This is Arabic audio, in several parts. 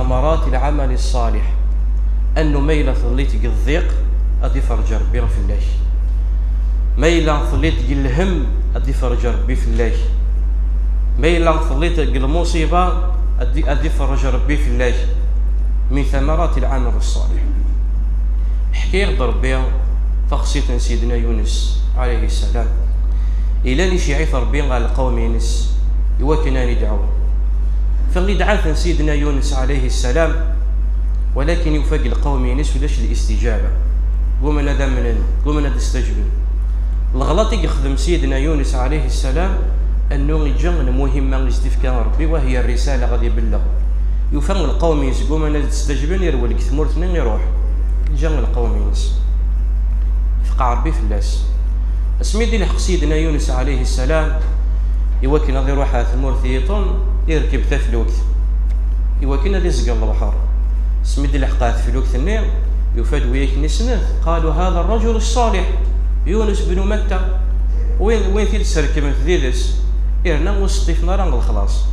ثمرات العمل الصالح أنه ما إلا ظليت الضيق غادي يفرج ربي في الله، ما إلا ظليت الهم غادي يفرج ربي في الله، ما إلا ظليت المصيبة غادي يفرج ربي في الله. من ثمرات العمل الصالح حكي ربي فقصيت سيدنا يونس عليه السلام إلى نشيعي ربي على القوم يونس يوكنا ندعو فغي دعاث سيدنا يونس عليه السلام، ولكن يفاق القوم يونس ولاش الاستجابة قوم انا قوم انا استجبن. الغلط يخدم سيدنا يونس عليه السلام انه يجي المهمه اللي استفكان ربي وهي الرساله غادي يبلغ يفهم القوم يونس قوم انا تستجبن يروي لك ثمرتنا يروح جا القوم يونس فقع ربي في اللاس اسمي دي الحق سيدنا يونس عليه السلام يوكل غادي يروح على ثمرثيطون يركب في الوقت يوكل غادي يزقل البحر اسمي دي الحق في الوقت النير يفاد وياك نسنه قالوا هذا الرجل الصالح يونس بن متى وين في تسركب من ذيدس إرنا وسطيفنا راه خلاص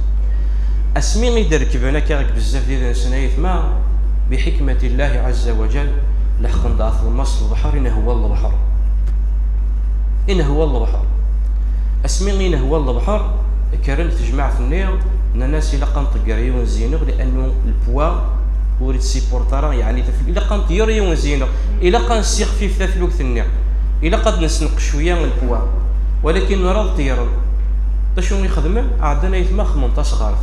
اسمي غير ركبنا كاك بزاف ديال السنايف ما بحكمة الله عز وجل لحق ضعف المصر البحر إنه هو البحر اسمي إنه هو البحر كرن تجمع في النير ان الناس الا قنط قريون زينو لانه البوا وريد سيبورتارا يعني الا قنط يريون زينو الا قن سيخ في ثلث النير الا قد نسنق شويه من البوا ولكن نرى طيرا شنو يخدم عندنا يتما 18 غارف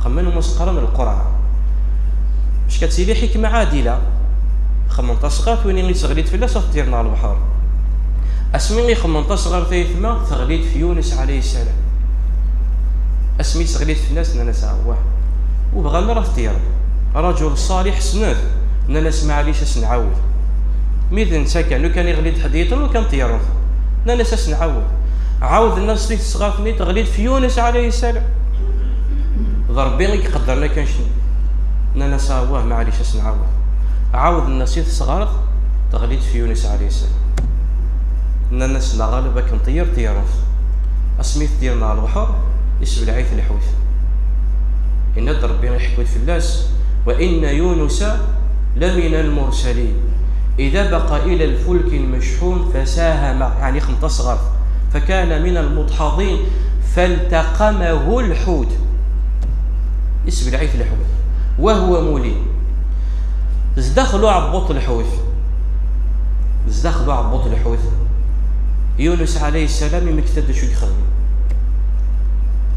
خمن مسقره من القرعه باش كتسيلي حكمه عادله 18 غارف وين اللي تغليت في الله صافي على البحر اسمي 18 غارف يتما تغليت في يونس عليه السلام اسمي تغليت في الناس انا ساواه وبغى نرى طير رجل صالح سنوث انا نسمع عليش اسنعاود ميدن سكن كان يغليت حديثا وكان طيران انا نعاود عاود الناس اللي تصغرتني تغليت في يونس عليه السلام ضربي يقدر لنا كان شنو انا ساواه ما عليش اسنعاود عاود الناس اللي تصغرت تغليت في يونس عليه السلام انا لا غالبا كنطير طيران اسمي طيرنا على البحر اسم العيث الحوث إن ربي يحكي في اللاس وإن يونس لمن المرسلين إذا بقى إلى الفلك المشحون فساهم يعني 15 غرف فكان من المدحضين فالتقمه الحوت اسم العيث الحوث وهو مليم ازدخلوا عبوط الحوث يونس عليه السلام يمكتد شو يخدم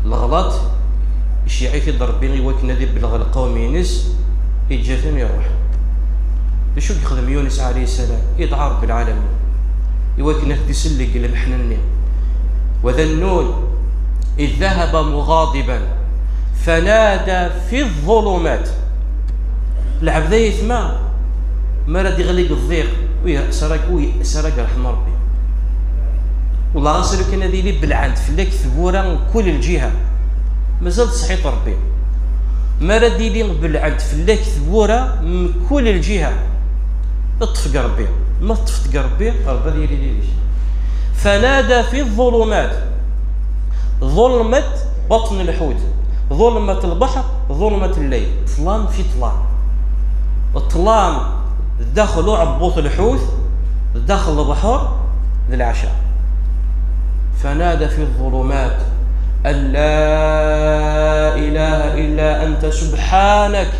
الغلط الشيعي في ضربين يوكنا ذي بلغ القوم يونس يتجاثم يروح شو يخدم يونس عليه السلام يدعى رب العالمين يوكنا تسلق المحنني وذا النون إذ ذهب مغاضبا فنادى في الظلمات العبد يثما ما راد يغلق الضيق سرق رحمة ربي والله غاسلو كان هذه لي بالعند فلاك ثبورا كل الجهه مازال صحيت ربي ما راد لي بالعند فلاك ثبورا من كل الجهه اطفق ربي ما طفق ربي ربي ديالي ليش فنادى في الظلمات ظلمة بطن الحوت ظلمة البحر ظلمة الليل طلام في طلام الطلام دخلوا عبوط الحوت دخل البحر للعشاء فنادى في الظلمات أن لا إله إلا أنت سبحانك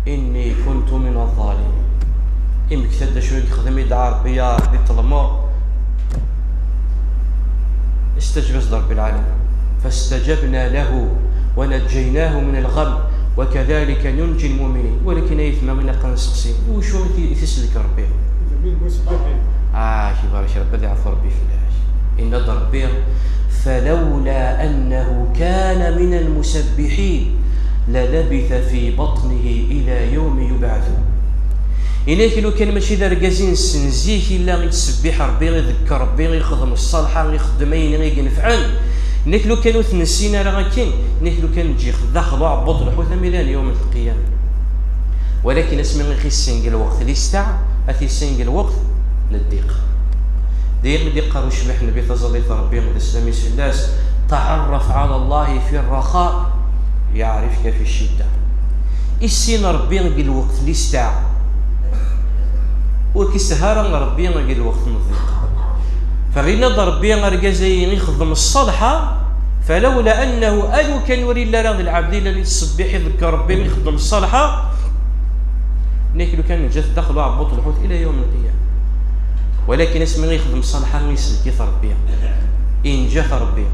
إني كنت من الظالمين إمك تدى شنو يخدم يدعى ربي يا ربي طلمو استجبز رب العالمين فاستجبنا له ونجيناه من الغم وكذلك ننجي المؤمنين ولكن يثم من قنصصين وشو يتسلك ربي كيبارك ربي يعفو ربي في الله إن ربي فلولا أنه كان من المسبحين للبث في بطنه إلى يوم يبعثون إليك لو كان ماشي ذا ركازين سنزيك إلا يتسبح ربي يذكر ربي يخدم الصالحة يخدم أين ينفعن إنك لو كانوا تنسينا راه كاين إنك لو كان تجي داخلوا عبط الحوت ميلان يوم القيامة ولكن اسمي غير السنق الوقت اللي استع أتي السنق الوقت للضيق دير اللي قالوا شبح النبي تظل ربي غد السلام في الناس تعرف على الله في الرخاء يعرفك في الشدة السين ربي غير الوقت اللي استاع وكيسهر ربي غير الوقت نضيق. فغينا ربي غير يخدم الصالحه، فلولا انه كان يوري لا راه العبد اللي يسبح يذكر ربي يخدم الصالحه نيك لو كان جات دخلوا عبط الحوت الى يوم القيامه. ولكن اسمي يخدم الصالحه يسلك ربي ان جات ربي